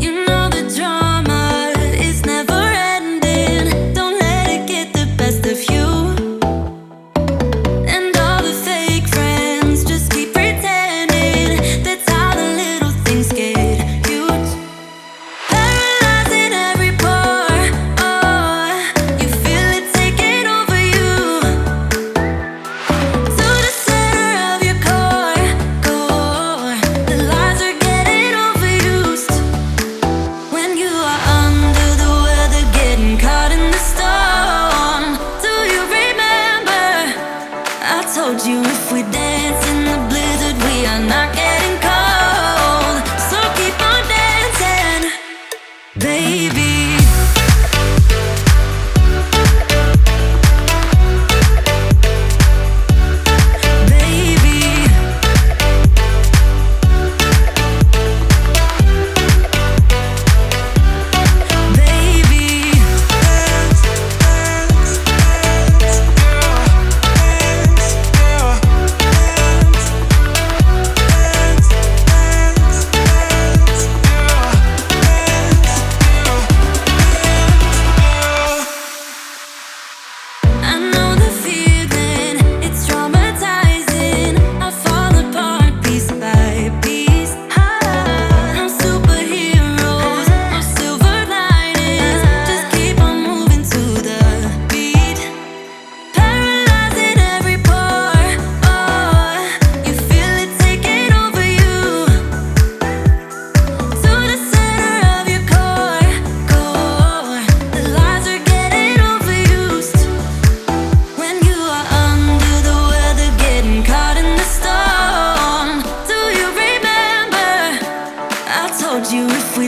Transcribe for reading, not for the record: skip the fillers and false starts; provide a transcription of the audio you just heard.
You know the drama is never ending. Don't let it get the best of you. And all the fake friends just keep pretending. That's how the little things get huge. Paralyzing every pore. Oh, you feel it taking over you. To the center of your core. The lies are getting overused. When you are under the weather, getting caught in the storm. Do you remember? I told you if we dance in the blizzard, we are not getting cold. So keep on dancing, baby. Baby, baby. I know the feeling, it's traumatizing. I fall apart piece by piece. No superheroes, no silver linings. Just keep on moving to the beat. Paralyzing every pore. Oh, you feel it taking over you. To the center of your core. The lies are getting overused. When you are under the weather, getting caught in the storm. Do you remember? I told you if we